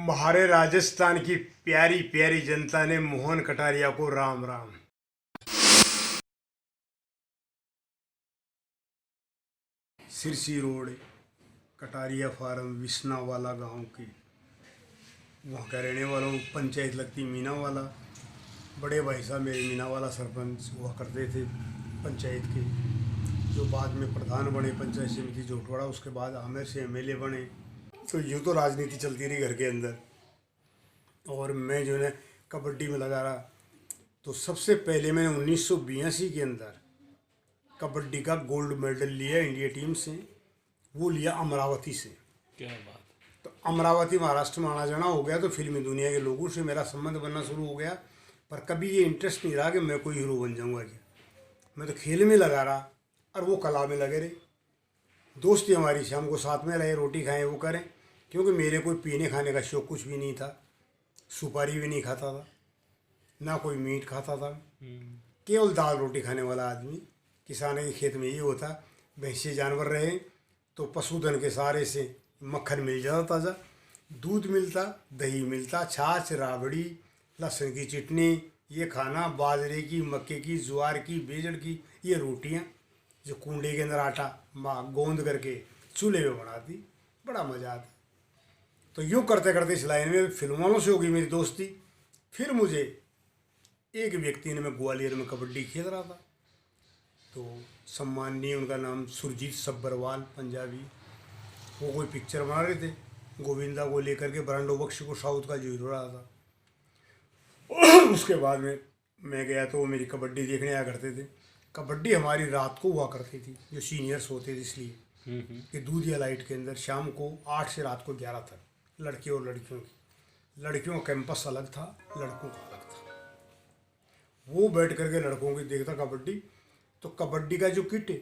हमारे राजस्थान की प्यारी प्यारी जनता ने मोहन कटारिया को राम राम। सिरसी रोड कटारिया फार्म विसनावाला गांव की वहाँ का रहने वाला हूँ। पंचायत लगती मीनावाला। बड़े भाई साहब मेरे मीनावाला सरपंच हुआ करते थे पंचायत के, जो बाद में प्रधान बने पंचायत समिति जोटवाड़ा। उसके बाद आमेर से एमएलए बने। तो यूँ तो राजनीति चलती रही घर के अंदर। और मैं जो है कबड्डी में लगा रहा। तो सबसे पहले मैंने 1982 के अंदर कबड्डी का गोल्ड मेडल लिया इंडिया टीम से। वो लिया अमरावती से। क्या बात। तो अमरावती महाराष्ट्र में आना जाना हो गया। तो फिल्मी दुनिया के लोगों से मेरा संबंध बनना शुरू हो गया। पर कभी ये इंटरेस्ट नहीं रहा कि मैं कोई हीरो बन जाऊंगा। क्या, मैं तो खेल में लगा रहा और वो कला में लगे रहे। दोस्ती हमारी शाम को साथ में रहे, रोटी खाएं वो करें। क्योंकि मेरे कोई पीने खाने का शौक कुछ भी नहीं था। सुपारी भी नहीं खाता था, ना कोई मीट खाता था। केवल दाल रोटी खाने वाला आदमी। किसान के खेत में ये होता, भैंसे जानवर रहे तो पशुधन के सहारे से मक्खन मिल जाता ताज़ा, दूध मिलता, दही मिलता, छाछ, राबड़ी, लहसुन की चटनी, ये खाना। बाजरे की, मक्के की, ज्वार की, बेजड़ की ये रोटियां जो कूंडे के अंदर आटा माँ गोंद करके चूल्हे में बनाती, बड़ा मज़ा आता। तो यूँ करते करते इस लाइन में फिल्म वालों से हो गई मेरी दोस्ती। फिर मुझे एक व्यक्ति ने, मैं ग्वालियर में कबड्डी खेल रहा था, तो सम्माननीय, उनका नाम सुरजीत सब्बरवाल, पंजाबी, वो कोई पिक्चर बना रहे थे गोविंदा को लेकर के। ब्रांडो बख्शी को साउथ का जो हीरो रहा था। उसके बाद में मैं गया तो वो मेरी कबड्डी देखने आया करते थे। कबड्डी हमारी रात को हुआ करती थी, जो सीनियर्स होते थे, इसलिए कि दूधिया लाइट के अंदर शाम को 8 से रात को 11 तक, लड़के और लड़कियों की। लड़कियों का कैंपस अलग था, लड़कों का अलग था। वो बैठ करके लड़कों की देखता कबड्डी। तो कबड्डी का जो किट है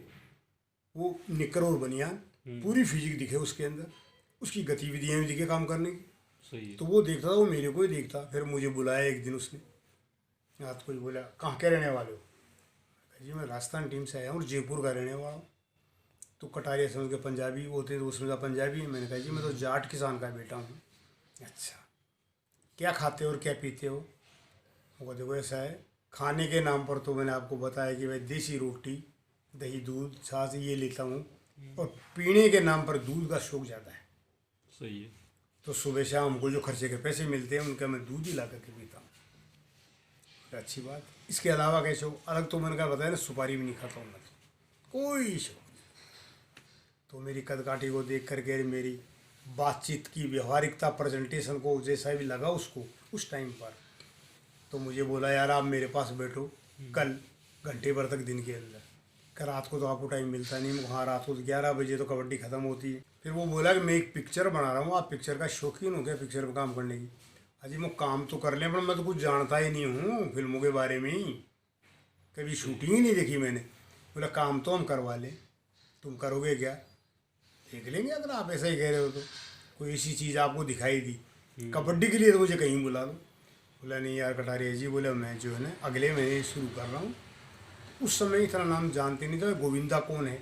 वो निकर और बनियान, पूरी फिजिक दिखे उसके अंदर, उसकी गतिविधियाँ भी दिखे काम करने की। सही है। तो वो देखता था, वो मेरे को ही देखता। फिर मुझे बुलाया एक दिन उसने, रात को ही बोला, कहाँ के रहने वाले हो? जी मैं राजस्थान टीम से आया हूँ और जयपुर का रहने वाला हूँ। तो कटारिया समझ के पंजाबी होते तो उसमें का पंजाबी है। मैंने कहा जी मैं तो जाट किसान का बेटा हूँ। अच्छा, क्या खाते हो और क्या पीते हो? वो देखो ऐसा है, खाने के नाम पर तो मैंने आपको बताया कि भाई देसी रोटी, दही, दूध, छाछ ये लेता हूँ। और पीने के नाम पर दूध का शौक ज़्यादा है। सही है। तो सुबह शाम हमको जो खर्चे के पैसे मिलते हैं उनका मैं दूध ही ला करके पीता हूँ। तो अच्छी बात। इसके अलावा कैसे हो अलग, तो मैंने कहा बताया ना, सुपारी भी नहीं खाता हूँ मैं, कोई शौक। तो मेरी कदकाठी को देख करके, मेरी बातचीत की व्यवहारिकता, प्रेजेंटेशन को जैसा भी लगा उसको उस टाइम पर, तो मुझे बोला यार आप मेरे पास बैठो कल घंटे भर तक दिन के अंदर। कि रात को तो आपको टाइम मिलता नहीं, वहाँ रात को 11 बजे तो कबड्डी ख़त्म होती है। फिर वो बोला कि मैं एक पिक्चर बना रहा हूँ, आप पिक्चर का शौकीन हो क्या, पिक्चर में काम करने की? अजी मैं काम तो कर लें, पर मैं तो कुछ जानता ही नहीं हूँ फिल्मों के बारे में ही, कभी शूटिंग ही नहीं देखी मैंने। बोला काम तो हम करवा लें, तुम करोगे क्या? देख लेंगे अगर आप ऐसा ही कह रहे हो तो। कोई ऐसी चीज़ आपको दिखाई दी कबड्डी के लिए तो मुझे कहीं बुला लो। बोला नहीं यार कटारिया जी, बोला मैं जो है ना अगले महीने शुरू कर रहा हूँ। उस समय इतना नाम जानते नहीं था गोविंदा कौन है।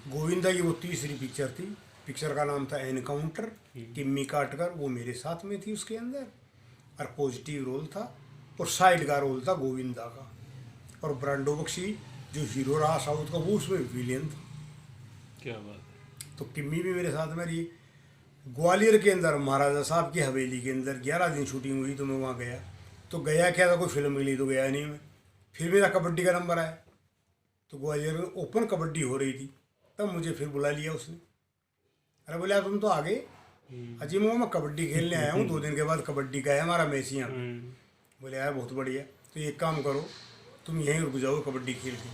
गोविंदा की वो तीसरी पिक्चर थी। पिक्चर का नाम था एनकाउंटर। टिम्मी काटकर वो मेरे साथ में थी उसके अंदर, और पॉजिटिव रोल था, और साइड का रोल था गोविंदा का। और ब्रांडो बख्शी जो हीरो रहा साउथ का, वो उसमें विलियन था। क्या बात है। तो टिम्मी भी मेरे साथ में रही। ग्वालियर के अंदर महाराजा साहब की हवेली के अंदर 11 दिन शूटिंग हुई। तो मैं वहाँ गया, तो गया क्या था, कोई फिल्म के लिए तो गया नहीं मैं। फिर मेरा कबड्डी का नंबर आया, तो ग्वालियर में ओपन कबड्डी हो रही थी, तब मुझे फिर बुला लिया उसने। अरे बोले तुम तो आ गए। अजी मैं कबड्डी खेलने आया हूँ, 2 दिन के बाद कबड्डी का है हमारा मैच यहाँ। बोले यार बहुत बढ़िया, तो एक काम करो तुम यहीं रुक जाओ कबड्डी खेल के।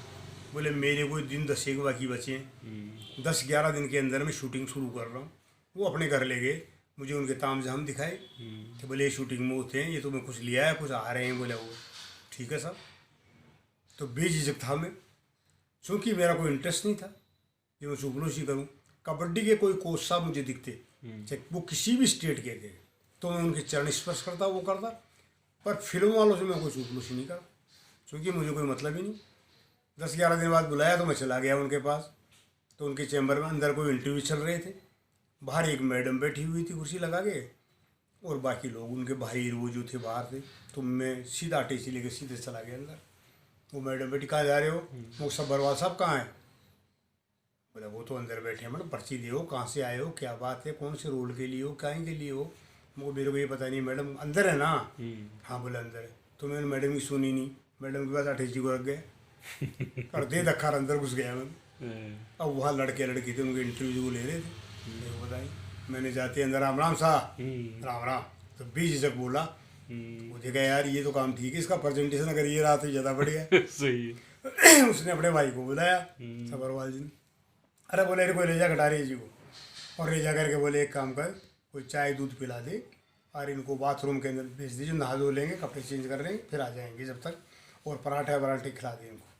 बोले मेरे कोई दिन 10 एक बाकी बचे हैं, 10-11 दिन के अंदर मैं शूटिंग शुरू कर रहा हूँ। वो अपने घर ले गए, मुझे उनके ताम झाम दिखाए कि बोले ये शूटिंग में होते हैं, ये तुम्हें कुछ लिया है, कुछ आ रहे हैं। बोले वो ठीक है साहब। तो बेझिझक था मैं, क्योंकि मेरा कोई इंटरेस्ट नहीं था कि मैं चुपलूसी करूँ। कबड्डी के कोई कोच साहब मुझे दिखते, चाहे वो किसी भी स्टेट के थे, तो मैं उनके चरण स्पर्श करता, वो करता। पर फिल्म वालों से मैं कोई चुपलूसी नहीं करता, क्योंकि मुझे कोई मतलब ही नहीं। 10-11 दिन बाद बुलाया तो मैं चला गया उनके पास। तो उनके चैम्बर में अंदर कोई इंटरव्यू चल रहे थे, बाहर एक मैडम बैठी हुई थी कुर्सी लगा के। और बाकी लोग उनके भाई वो जो थे बाहर थे। तो मैं सीधा टैक्सी लेके सीधे चला गया अंदर। वो मैडम बेटी कहाँ जा रहे हो? वो सब बरवाल साहब कहाँ हैं? बोला वो तो अंदर बैठे हैं। मैडम पर्ची दे हो, कहाँ से आए हो, क्या बात है, कौन से रोल के लिए हो, कहीं के लिए हो? मेरे को ये पता नहीं। मैडम अंदर है ना? हाँ बोला अंदर है। तो मैंने मैडम की सुनी नहीं, मैडम के पास अटैची को रख गए और दे धक्का अंदर घुस गया मैं। अब वहाँ लड़के लड़की थे, उनके इंटरव्यू ले रहे थे। देखो बताइए, मैंने जाते अंदर राम राम साहब, राम राम, तो बेझिझक बोला। वो देखा यार ये तो काम ठीक है, इसका प्रेजेंटेशन अगर ये रहा तो ज़्यादा बढ़िया। सही है। उसने अपने भाई को बुलाया, सबरवाल जी ने। अरे बोले कोई ले जा कटारिया जी को, और ले जा करके बोले एक काम कर, कोई चाय दूध पिला दे और इनको बाथरूम के अंदर भेज दीजिए, नहा धो लेंगे, कपड़े चेंज कर लेंगे, फिर आ जाएंगे जब तक, और पराठे वराठे खिला दें इनको।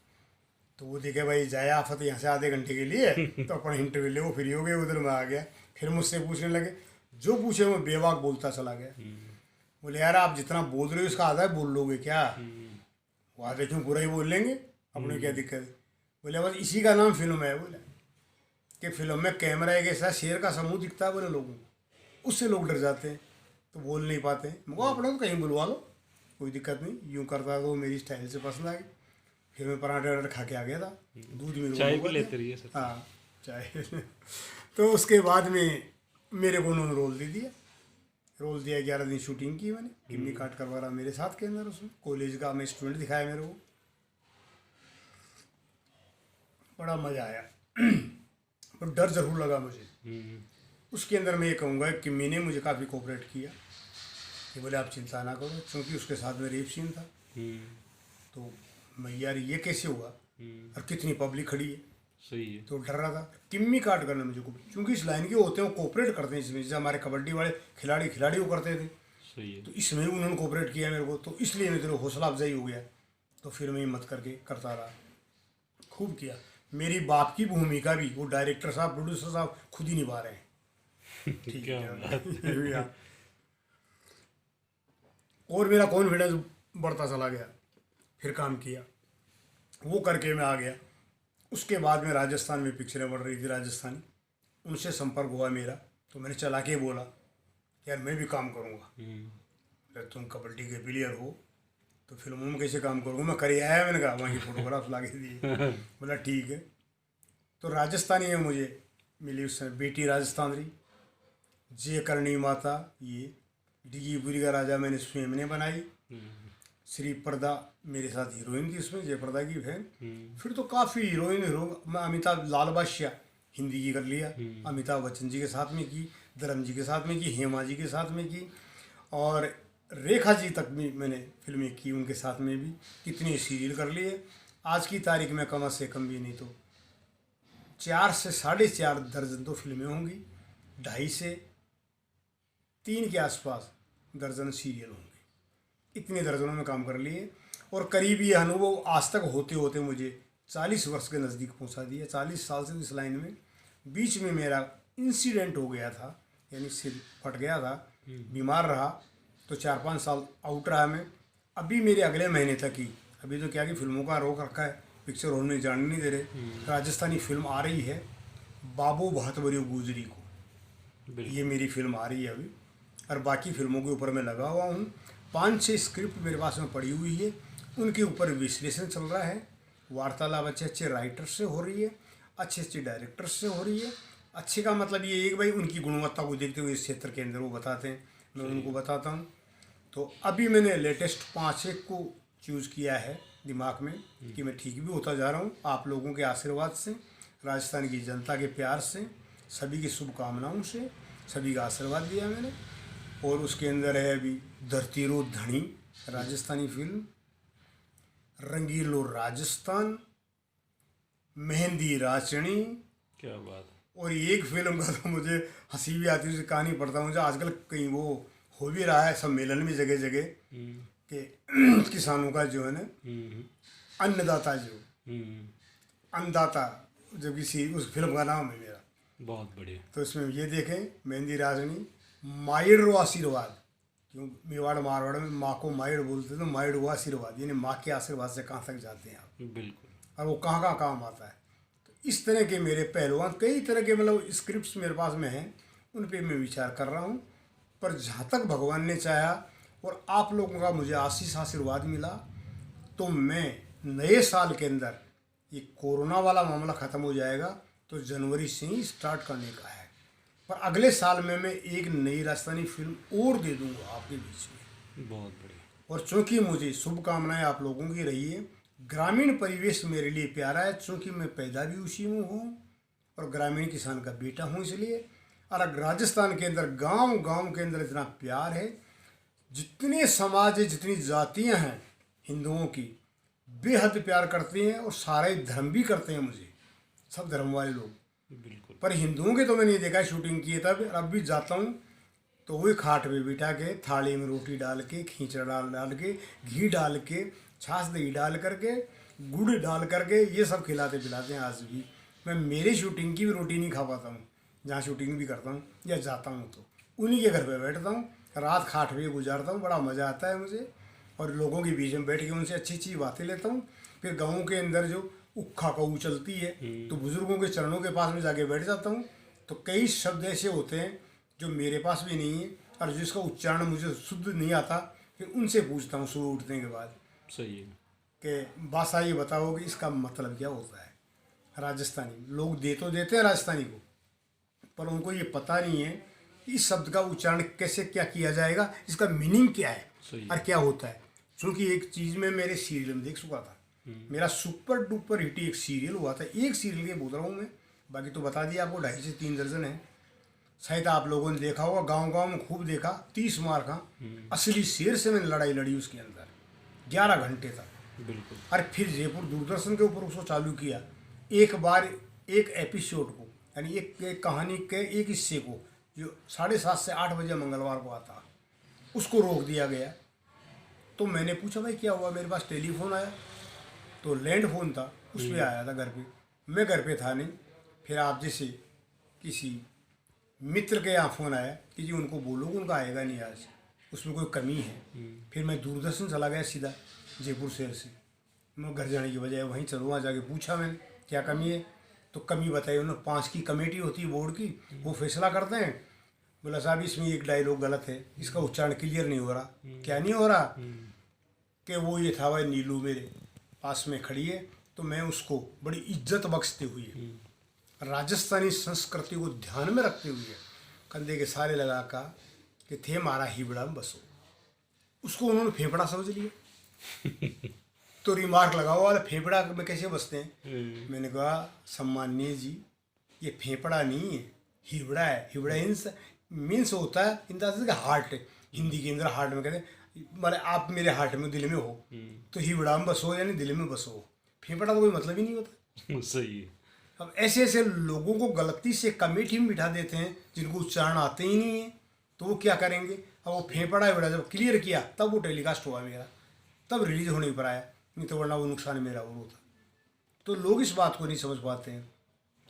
तो वो देखे भाई जाए आफत यहाँ से आधे घंटे के लिए, तो अपना इंटरव्यू ले, वो फ्री हो गए, उधर मैं आ गया। फिर मुझसे पूछने लगे, जो पूछे मैं बेवाक बोलता चला गया। बोले यार आप जितना बोल रहे हो इसका आधा बोल लोगे क्या? वो आधे क्यों पूरा ही बोल लेंगे, अपने क्या दिक्कत है? बोले बस इसी का नाम फिल्म है। बोले कि फिल्म में कैमरा के साथ शेर का समूह दिखता है बोले लोगों को, उससे लोग डर जाते हैं तो बोल नहीं पाते हैं। मैं अपना तो कहीं बुलवा लो, कोई दिक्कत नहीं, यूँ करता तो मेरी स्टाइल से पसंद आ गई। फिर मैं पराठे वराठे खा के आ गया था, दूध में चाय भी लेते रहिए सर। हाँ चाय। तो उसके बाद में मेरे को उन्होंने रोल दे दिया। रोल दिया, 11 दिन शूटिंग की मैंने, गिम्मी काट करवा रहा मेरे साथ के अंदर, उसमें कॉलेज का मैं स्टूडेंट दिखाया मेरे को, बड़ा मज़ा आया। पर डर ज़रूर लगा मुझे। उसके अंदर मैं ये कहूँगा कि किम्मी ने मुझे काफ़ी कोऑपरेट किया कि बोले आप चिंता ना करो, क्योंकि उसके साथ में रेप सीन था। तो मैं यार ये कैसे हुआ और कितनी पब्लिक खड़ी है, सही है। तो डर रहा था। किम्मी काट करना मुझे को, क्योंकि इस लाइन के होते हैं वो कोऑपरेट करते हैं इसमें, जैसे हमारे कबड्डी वाले खिलाड़ी वो करते थे, सही है। तो इसमें उन्होंने कोऑपरेट किया मेरे को, तो इसलिए मेरे हौसला अफजाई हो गया। तो फिर मैं हिम्मत करके करता रहा, खूब किया। मेरी बाप की भूमिका भी वो डायरेक्टर साहब प्रोड्यूसर साहब खुद ही निभा रहे हैं। ठीक क्या है बात यार। और मेरा कॉन्फिडेंस बढ़ता चला गया, फिर काम किया, वो करके मैं आ गया। उसके बाद में राजस्थान में पिक्चरें बढ़ रही थी राजस्थानी, उनसे संपर्क हुआ मेरा, तो मैंने चला के बोला यार मैं भी काम करूँगा। अगर तुम कबड्डी के प्लेयर हो तो फिल्मों में कैसे काम करूँगा, मैं करे आया। मैंने कहा वहाँ की फोटोग्राफ ला के दिए। बोला ठीक है। तो राजस्थानी में मुझे मिली उस समय बेटी राजस्थान रही, जय करणी माता, ये डीजीपुरी का राजा मैंने स्वयं ने बनाई। श्री पर्दा मेरे साथ हीरोइन थी उसमें, जयप्रदा की बहन। फिर तो काफ़ी हीरो मैं अमिताभ लाल बादशाह हिंदी की कर लिया, अमिताभ बच्चन जी के साथ में की, धर्म जी के साथ में की, हेमा जी के साथ में की, और रेखा जी तक भी मैंने फिल्में की उनके साथ में भी। कितने सीरियल कर लिए। आज की तारीख में कम से कम भी नहीं तो 4 से 4.5 दर्जन तो फिल्में होंगी, 2.5 से 3 के आसपास दर्जन सीरियल होंगे। इतने दर्जनों में काम कर लिए, और करीब ये अनुभव आज तक होते होते मुझे 40 वर्ष के नज़दीक पहुंचा दिया। 40 साल से इस लाइन में। बीच में मेरा इंसिडेंट हो गया था, यानी सिर फट गया था, बीमार रहा, तो 4-5 साल आउट रहा मैं। अभी मेरे अगले महीने तक ही, अभी तो क्या कि फिल्मों का रोक रखा है, पिक्चर हॉल में जाने नहीं दे रहे। राजस्थानी फिल्म आ रही है बाबू बहुत बड़ी गुजरी को, ये मेरी फिल्म आ रही है अभी, और बाकी फिल्मों के ऊपर मैं लगा हुआ हूँ। 5-6 स्क्रिप्ट मेरे पास में पड़ी हुई है, उनके ऊपर विश्लेषण चल रहा है, वार्तालाप अच्छे अच्छे राइटर से हो रही है, अच्छे अच्छे डायरेक्टर से हो रही है। अच्छे का मतलब ये है कि भाई उनकी गुणवत्ता को देखते हुए इस क्षेत्र के अंदर वो बताते हैं, मैं उनको बताता हूँ। तो अभी मैंने लेटेस्ट 5-1 को चूज़ किया है दिमाग में कि मैं ठीक भी होता जा रहा हूँ, आप लोगों के आशीर्वाद से, राजस्थान की जनता के प्यार से, सभी की शुभकामनाओं से, सभी का आशीर्वाद दिया मैंने। और उसके अंदर है अभी धरती रो धनी राजस्थानी फिल्म, रंगीलो राजस्थान, मेहंदी राचनी, क्या बात है। और एक फिल्म का तो मुझे हंसी भी आती है, उसे कहानी पढ़ता हूँ, मुझे आजकल कहीं वो हो भी रहा है सम्मेलन में जगह जगह कि किसानों का जो है ना अन्नदाता, जो अन्नदाता, जो किसी उस फिल्म का नाम है मेरा। बहुत बढ़िया। तो इसमें ये देखें, मेहंदी राजनी, मायड़ रो आशीर्वाद, क्यों मेवाड़ मारवाड़ में माँ को मायड़ बोलते, तो मायड़ वो आशीर्वाद, यानी माँ के आशीर्वाद से कहाँ तक जाते हैं आप, बिल्कुल। और वो कहाँ कहाँ काम आता है। तो इस तरह के मेरे पहलुआन, कई तरह के मतलब स्क्रिप्ट्स मेरे पास में हैं, उन पे मैं विचार कर रहा हूँ। पर जहाँ तक भगवान ने चाहा और आप लोगों का मुझे आशीष आशीर्वाद मिला, तो मैं नए साल के अंदर ये कोरोना वाला मामला ख़त्म हो जाएगा तो जनवरी से ही स्टार्ट करने का है। पर अगले साल में मैं एक नई राजस्थानी फिल्म और दे दूंगा आपके बीच में। बहुत बढ़िया। और चूंकि मुझे शुभकामनाएं आप लोगों की रही है, ग्रामीण परिवेश मेरे लिए प्यारा है, चूंकि मैं पैदा भी उसी में हूँ और ग्रामीण किसान का बेटा हूँ इसलिए। और राजस्थान के अंदर गांव गांव के अंदर इतना प्यार है, जितने समाज है, जितनी जातियां हैं हिंदुओं की, बेहद प्यार करते हैं और सारे धर्म भी करते हैं मुझे, सब धर्म वाले लोग। बिल्कुल। पर हिंदुओं के तो मैंने देखा है शूटिंग किए तब, अब भी जाता हूँ तो वही खाट पे बिठा के थाली में रोटी डाल के, खींचड़ा डाल डाल के, घी डाल के, छाछ दही डाल करके, गुड़ डाल करके, ये सब खिलाते पिलाते हैं आज भी। मैं मेरी शूटिंग की भी रोटी नहीं खा पाता हूँ, जहाँ शूटिंग भी करता हूँ या जाता हूँ तो उन्हीं के घर पे बैठता हूँ, रात खाट पे गुजारता हूँ, बड़ा मज़ा आता है मुझे। और लोगों के बीच में बैठ के उनसे अच्छी अच्छी बातें लेता हूँ। फिर गाँव के अंदर जो उक्खा कऊ चलती है तो बुज़ुर्गों के चरणों के पास में जाके बैठ जाता हूँ। तो कई शब्द ऐसे होते हैं जो मेरे पास भी नहीं है और जिसका उच्चारण मुझे शुद्ध नहीं आता, फिर उनसे पूछता हूँ सुबह उठने के बाद सही है। कि बासा ये बताओ कि इसका मतलब क्या होता है। राजस्थानी लोग दे तो देते हैं राजस्थानी को, पर उनको ये पता नहीं है कि इस शब्द का उच्चारण कैसे क्या किया जाएगा, इसका मीनिंग क्या है सही और क्या होता है। क्योंकि एक चीज़ में मेरे सीरियल में देख चुका था, मेरा सुपर डुपर हिट एक सीरियल हुआ था, एक सीरियल के बोल रहा हूँ मैं, बाकी तो बता दिया आपको 2.5 से 3 दर्जन है। शायद आप लोगों ने देखा होगा, गांव गांव में खूब देखा। 30 मार का असली शेर से मैंने लड़ाई लड़ी उसके अंदर 11 घंटे तक। बिल्कुल। और फिर जयपुर दूरदर्शन के ऊपर उसको चालू किया, एक बार एक एपिसोड को, यानी एक कहानी के एक हिस्से को, जो 7:30 से 8 बजे मंगलवार को आता, उसको रोक दिया गया। तो मैंने पूछा भाई क्या हुआ, मेरे पास टेलीफोन आया, तो लैंड फोन था, उस पर आया था घर पे, मैं घर पे था नहीं। फिर आप जैसे किसी मित्र के यहाँ फ़ोन आया कि जी उनको बोलो कि उनका आएगा नहीं आज, उसमें कोई कमी है। फिर मैं दूरदर्शन चला गया सीधा जयपुर शहर से, मैं घर जाने की बजाय वहीं चलो, वहाँ जाके पूछा मैंने क्या कमी है, तो कमी बताई उन्होंने। 5 की कमेटी होती है बोर्ड की, वो फैसला करते हैं। बोला साहब इसमें एक डायलॉग गलत है, इसका उच्चारण क्लियर नहीं हो रहा। क्या नहीं हो रहा कि वो ये था भाई नीलू मेरे पास में खड़ी है, तो मैं उसको बड़ी इज्जत बख्शते हुए, राजस्थानी संस्कृति को ध्यान में रखते हुए, कंधे के सारे लगा का कि थे मारा हिबड़ा में बसो, उसको उन्होंने फेफड़ा समझ लिया। तो रिमार्क लगा हुआ फेफड़ा में कैसे बसते हैं। मैंने कहा सम्माननीय जी, ये फेफड़ा नहीं है, हिबड़ा है। हिबड़ा मीन्स होता है इन द हार्ट, हिंदी के अंदर हार्ट में कहते हैं, माने आप मेरे हार्ट में दिल में हो, तो हिबड़ा में बसो यानी दिल में बसो। फेफड़ा तो कोई मतलब ही नहीं होता। सही है। अब ऐसे ऐसे लोगों को गलती से कमेटी में बिठा देते हैं जिनको उच्चारण आते ही नहीं है, तो वो क्या करेंगे। अब वो फेफड़ा हिबड़ा जब क्लियर किया तब वो टेलीकास्ट हुआ मेरा, तब रिलीज होने पर आया, नहीं तो वरना वो नुकसान मेरा और होता। तो लोग इस बात को नहीं समझ पाते हैं।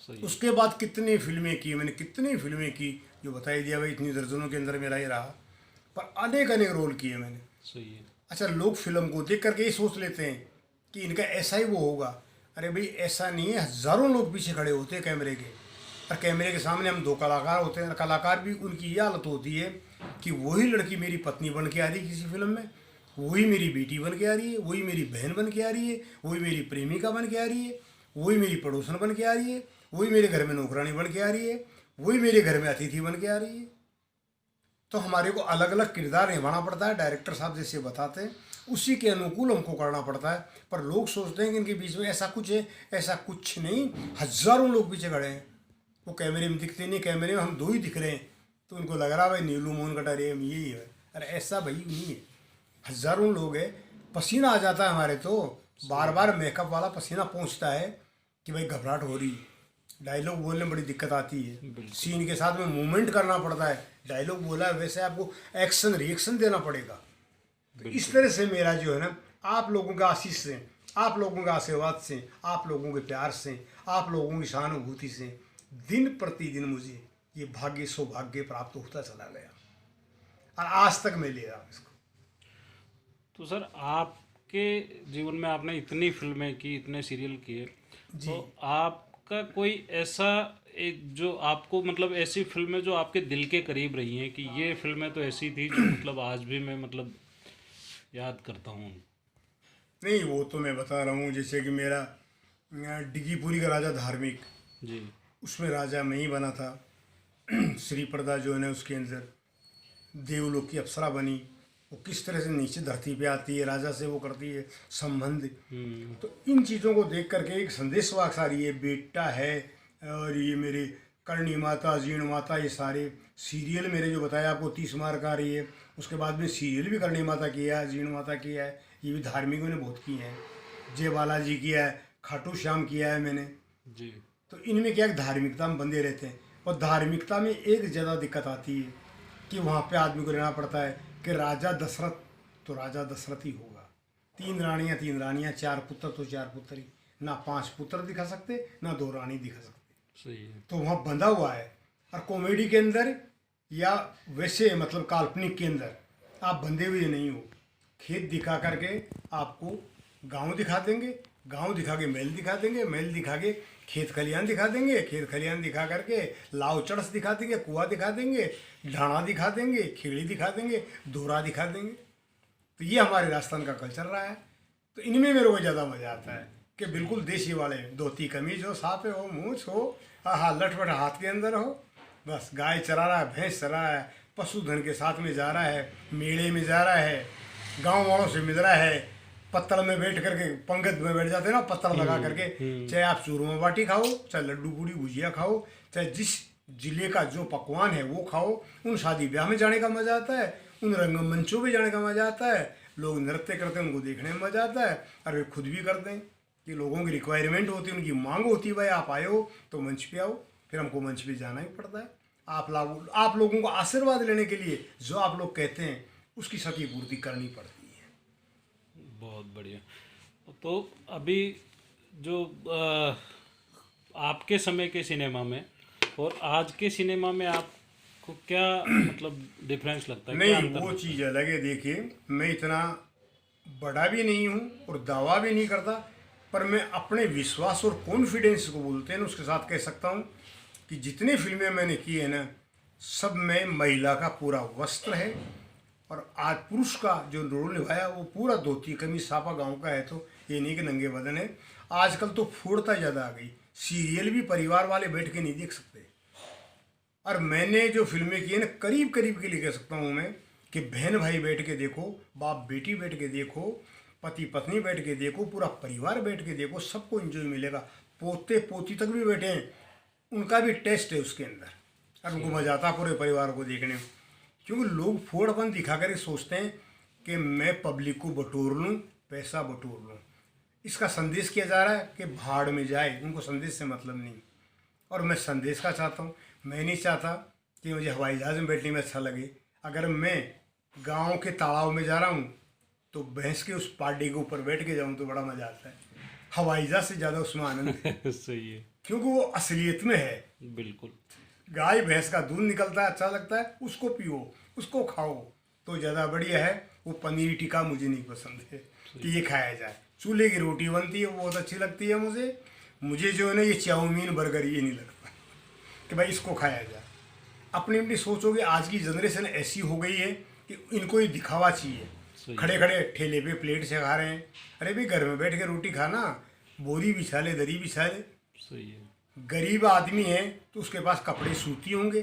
सही। उसके बाद कितनी फिल्में की मैंने, कितनी फिल्में की, जो बताई दिया भाई इतनी दर्जनों के अंदर मेरा ही रहा, पर अनेक अनेक रोल किए मैंने। सही है। अच्छा, लोग फिल्म को देख करके ये सोच लेते हैं कि इनका ऐसा ही वो होगा। अरे भाई ऐसा नहीं है, हज़ारों लोग पीछे खड़े होते हैं कैमरे के, और कैमरे के सामने हम 2 कलाकार होते हैं। कलाकार भी उनकी ये हालत होती है कि वही लड़की मेरी पत्नी बन के आ रही है किसी फिल्म में, वही मेरी बेटी बन के आ रही है, वही मेरी बहन बन के आ रही है, वही मेरी प्रेमिका बन के आ रही है, वही मेरी पड़ोसन बन के आ रही है, वही मेरे घर में नौकरानी बन के आ रही है, वही मेरे घर में अतिथि बन के आ रही है। तो हमारे को अलग अलग किरदार निभाना पड़ता है, डायरेक्टर साहब जैसे बताते हैं उसी के अनुकूल हमको करना पड़ता है। पर लोग सोचते हैं कि इनके बीच में ऐसा कुछ है, ऐसा कुछ नहीं। हज़ारों लोग पीछे खड़े हैं, वो कैमरे में दिखते नहीं, कैमरे में हम 2 ही दिख रहे हैं, तो उनको लग रहा है भाई नीलू मोहन कटारिया यही है। अरे ऐसा भाई नहीं है, हज़ारों लोग हैं। पसीना आ जाता है हमारे, तो बार बार मेकअप वाला पसीना पहुँचता है कि भाई घबराहट हो रही, डायलॉग बोलने में बड़ी दिक्कत आती है, सीन के साथ में मूवमेंट करना पड़ता है। डायलॉग बोला है वैसे आपको एक्शन रिएक्शन देना पड़ेगा। तो इस तरह से मेरा जो है ना, आप लोगों का आशीष से, आप लोगों का आशीर्वाद से, आप लोगों के प्यार से, आप लोगों की सहानुभूति से दिन प्रतिदिन मुझे ये भाग्य सौभाग्य प्राप्त होता चला गया, और आज तक मैं ले रहा हूँ इसको। तो सर आपके जीवन में आपने इतनी फिल्में की, इतने सीरियल किए, तो आपका कोई ऐसा जो आपको मतलब ऐसी फिल्में जो आपके दिल के करीब रही हैं कि ये फिल्में तो ऐसी थी जो मतलब आज भी मैं मतलब याद करता हूँ। नहीं, वो तो मैं बता रहा हूँ, जैसे कि मेरा डिगीपुरी का राजा धार्मिक, जी। उसमें राजा मैं ही बना था। श्री प्रदा जो है ना, उसके अंदर देवलोक की अप्सरा बनी, वो किस तरह से नीचे धरती पे आती है, राजा से वो करती है संबंध। तो इन चीज़ों को देख करके एक संदेश वाक्स आ रही है, बेटा है, और ये मेरे करणी माता, जीर्ण माता, ये सारे सीरियल मेरे जो बताया आपको 30 मार्क आ रही है। उसके बाद में सीरियल भी करणी माता किया है, जीर्ण माता किया है, ये भी धार्मिकों ने बहुत किए हैं। जय बालाजी किया है, खाटू श्याम किया है मैंने। जी। तो इनमें क्या है, धार्मिकता में बंधे रहते हैं। और धार्मिकता में एक ज़्यादा दिक्कत आती है कि वहाँ पे आदमी को रहना पड़ता है कि राजा दशरथ तो राजा दशरथ ही होगा, 3 रानियाँ, 4 पुत्र तो 4 पुत्र ही, ना 5 पुत्र दिखा सकते, ना 2 रानी दिखा सकते। सही है। तो वहाँ बंधा हुआ है। और कॉमेडी के अंदर या वैसे मतलब काल्पनिक के अंदर आप बंधे हुए नहीं हो। खेत दिखा करके आपको गांव दिखा देंगे, गांव दिखा के महल दिखा देंगे, महल दिखा के खेत खलियान दिखा देंगे, खेत खलियान दिखा करके लाव चड़स दिखा देंगे, कुआं दिखा देंगे, ढाणा दिखा देंगे, खेड़ी दिखा देंगे, दोहरा दिखा देंगे। तो ये हमारे राजस्थान का कल्चर रहा है। तो इनमें मेरे को ज़्यादा मज़ा आता है कि बिल्कुल देसी वाले, धोती कमीज हो, साफे हो, मूछ हो, हाँ लटपट हाथ के अंदर हो, बस गाय चरा रहा है, भैंस चरा रहा है, पशुधन के साथ में जा रहा है, मेले में जा रहा है, गांव वालों से मिल रहा है, पत्तल में बैठ करके पंगत में बैठ जाते हैं ना, पत्तल लगा करके, चाहे आप चूरमा बाटी खाओ, चाहे लड्डू पूड़ी भुजिया खाओ, चाहे जिस जिले का जो पकवान है वो खाओ। उन शादी ब्याह में जाने का मजा आता है, उन रंगमंचों पे जाने का मजा आता है, लोग नृत्य करते हैं उनको देखने में मजा आता है, और वे खुद भी करते हैं कि लोगों की रिक्वायरमेंट होती है, उनकी मांग होती है, भाई आप आए हो तो मंच पे आओ, फिर हमको मंच पे जाना ही पड़ता है। आप लोगों को आशीर्वाद लेने के लिए जो आप लोग कहते हैं उसकी सती पूर्ति करनी पड़ती है। बहुत बढ़िया। तो अभी जो आपके समय के सिनेमा में और आज के सिनेमा में आपको क्या मतलब डिफरेंस लगता है, क्या नहीं, अंतर वो लगता चीज़ अलग है। देखिए, मैं इतना बड़ा भी नहीं हूँ और दावा भी नहीं करता, पर मैं अपने विश्वास और कॉन्फिडेंस को बोलते हैं ना, उसके साथ कह सकता हूँ कि जितनी फिल्में मैंने की है ना, सब में महिला का पूरा वस्त्र है। और आज पुरुष का जो रोल निभाया वो पूरा धोती कमीज साफा गांव का है, तो ये नहीं कि नंगे बदन है। आजकल तो फूड़ता ज़्यादा आ गई, सीरियल भी परिवार वाले बैठ के नहीं देख सकते। और मैंने जो फिल्में की है ना, करीब करीब के लिए कह सकता हूँ मैं कि बहन भाई बैठ के देखो, बाप बेटी बैठ के देखो, पति पत्नी बैठ के देखो, पूरा परिवार बैठ के देखो, सबको एंजॉय मिलेगा। पोते पोती तक भी बैठे हैं, उनका भी टेस्ट है उसके अंदर, और उनको मजा आता है पूरे परिवार को देखने में। क्योंकि लोग फोड़पन दिखा कर सोचते हैं कि मैं पब्लिक को बटोर लूँ, पैसा बटोर लूँ। इसका संदेश किया जा रहा है कि भाड़ में जाए, उनको संदेश से मतलब नहीं। और मैं संदेश का चाहता हूँ, मैं नहीं चाहता कि मुझे हवाई जहाज़ में बैठने में अच्छा लगे। अगर मैं गांव के तालाब में जा रहा हूँ तो भैंस के उस पार्टी के ऊपर बैठ के जाऊँ तो बड़ा मज़ा आता है। हवाई जहाज़ से ज़्यादा उसमें आनंद है। सही है। क्योंकि वो असलियत में है। बिल्कुल। गाय भैंस का दूध निकलता है, अच्छा लगता है, उसको पियो, उसको खाओ तो ज़्यादा बढ़िया है। वो पनीर टिक्का मुझे नहीं पसंद है कि ये खाया जाए। चूल्हे की रोटी बनती है, वो बहुत अच्छी लगती है मुझे जो है ना, ये चाउमीन बर्गर ये नहीं लगता कि भाई इसको खाया जाए। अपनी अपनी सोचोगे, आज की जनरेशन ऐसी हो गई है कि इनको ये दिखावा चाहिए। खड़े खड़े ठेले पे प्लेट से खा रहे हैं। अरे भाई, घर में बैठ के रोटी खाना, बोरी बिछा ले, दरी बिछा ले। सही है। गरीब आदमी है तो उसके पास कपड़े सूती होंगे,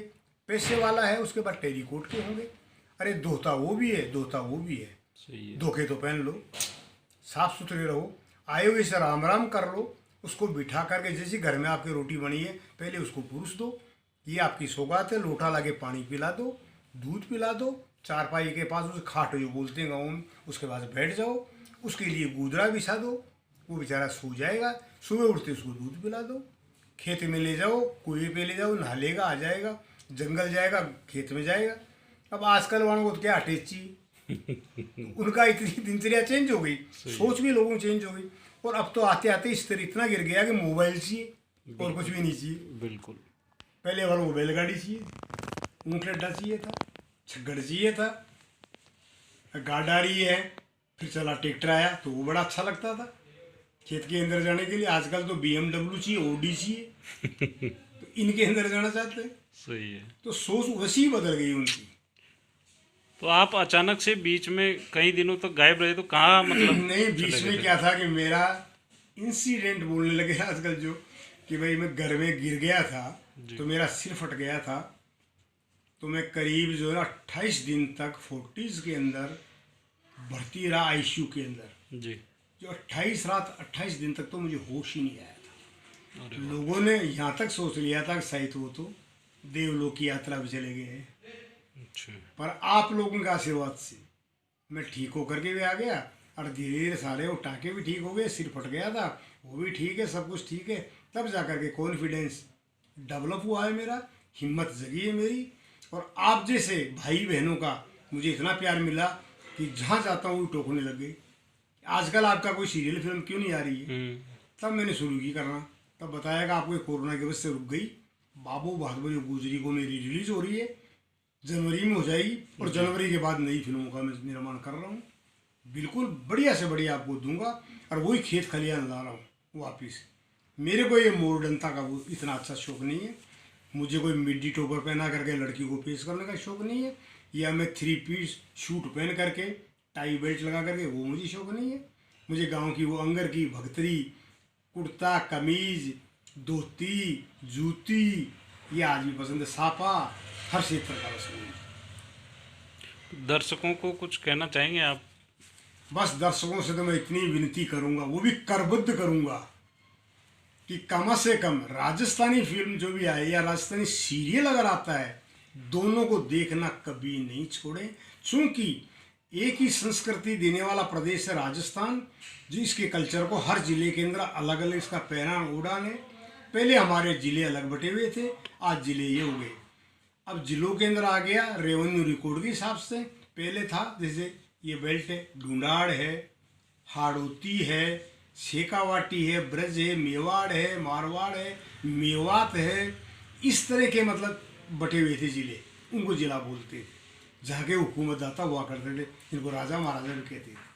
पैसे वाला है उसके पास टेरीकोट के होंगे। अरे धोता वो भी है, धोता वो भी है। सही है। धोखे तो पहन लो, साफ सुथरे रहो, आए हुए से राम राम कर लो, उसको बिठा करके, जैसे घर में आपकी रोटी बनी है पहले उसको पुरुष दो, ये आपकी सौगात है। लोटा लाके पानी पिला दो, दूध पिला दो, चारपाई के पास उसे खाट जो बोलते हैं गाँव में, उसके पास बैठ जाओ, उसके लिए गुदरा बिछा दो, वो बेचारा सो जाएगा। सुबह उठते उसको दूध पिला दो, खेत में ले जाओ, कुएं पे ले जाओ, नहा लेगा, आ जाएगा, जंगल जाएगा, खेत में जाएगा। अब आजकल वालों को तो क्या अटैच चाहिए। उनका इतनी दिनचर्या चेंज हो गई, सोच भी लोगों की चेंज हो गई। और अब तो आते आते इस तरह इतना गिर गया कि मोबाइल चाहिए और कुछ भी नहीं चाहिए। बिल्कुल। पहले वालों को बैलगाड़ी चाहिए, ऊँट लड्डा चाहिए था, छगड़ चाहिए था, गाड़ी है, फिर चला ट्रैक्टर आया तो वो बड़ा अच्छा लगता था खेत के अंदर जाने के लिए। आजकल तो BMW चाहिए, OD चाहिए। तो इनके अंदर जाना चाहते हैं। सही है। तो सोच वैसी बदल गई उनकी। तो आप अचानक से बीच में कई दिनों तक गायब रहे, तो कहाँ मतलब नहीं, बीच चले में गए क्या था कि मेरा इंसिडेंट बोलने लगे आजकल जो, कि भाई मैं घर में गिर गया था, तो मेरा सिर फट गया था। तो मैं करीब जो है ना 28 दिन तक फोर्टीज के अंदर भर्ती रहा, आईसीयू के अंदर। थे? जी। जो 28 दिन तक तो मुझे होश ही नहीं आया था। अरे लोगों ने यहाँ तक सोच लिया था कि शायद वो तो देवलोक की यात्रा पे चले गए हैं। अच्छा। पर आप लोगों के आशीर्वाद से मैं ठीक होकर के भी आ गया, और धीरे धीरे सारे वो टाँके भी ठीक हो गए, सिर फट गया था वो भी ठीक है, सब कुछ ठीक है। तब जा कर के कॉन्फिडेंस डेवलप हुआ है मेरा, हिम्मत जगी है मेरी। और आप जैसे भाई बहनों का मुझे इतना प्यार मिला कि जहाँ जाता हूँ वो टोकने लग गए, आजकल आपका कोई सीरियल फिल्म क्यों नहीं आ रही है। तब मैंने शुरू की करना, तब बताया कि आपको कोरोना की वजह से रुक गई। बाबू बहादुर गुजरी को मेरी रिलीज हो रही है, जनवरी में हो जाएगी, और जनवरी के बाद नई फिल्मों का मैं निर्माण कर रहा हूँ। बिल्कुल बढ़िया से बढ़िया आपको दूंगा, और वही खेत खलियान ला रहा हूँ वापिस। मेरे को ये मॉडर्नता का वो इतना अच्छा शौक नहीं है। मुझे कोई मिड्डी टोपर पहना करके लड़की को पेश करने का शौक नहीं है, या मैं 3 पीस सूट पहन करके टाई बेल्ट लगा करके, वो मुझे शौक नहीं है। मुझे गांव की वो अंगर की भगतरी, कुर्ता कमीज, धोती, जूती, ये आज भी पसंद है, सापा, हर क्षेत्र का पसंद है। दर्शकों को कुछ कहना चाहेंगे आप? बस दर्शकों से तो मैं इतनी विनती करूंगा, वो भी करबद्ध करूंगा, कि कम से कम राजस्थानी फिल्म जो भी आए या राजस्थानी सीरियल अगर आता है, दोनों को देखना कभी नहीं छोड़ें। चूंकि एक ही संस्कृति देने वाला प्रदेश है राजस्थान, जिसके कल्चर को हर जिले के अंदर अलग अलग इसका पहनान उड़ान है। पहले हमारे जिले अलग बटे हुए थे, आज जिले ये हो गए। अब जिलों के अंदर आ गया रेवेन्यू रिकॉर्ड के हिसाब से। पहले था जैसे ये बेल्ट है, ढूंढाड़ है, हाड़ौती है, शेखावाटी है, ब्रज है, मेवाड़ है, मारवाड़ है, मेवात है, इस तरह के मतलब बटे हुए थे जिले, उनको जिला बोलते थे। जहाँ के हुकूमत दाता हुआ करते थे, जिनको राजा महाराजा भी कहते थे।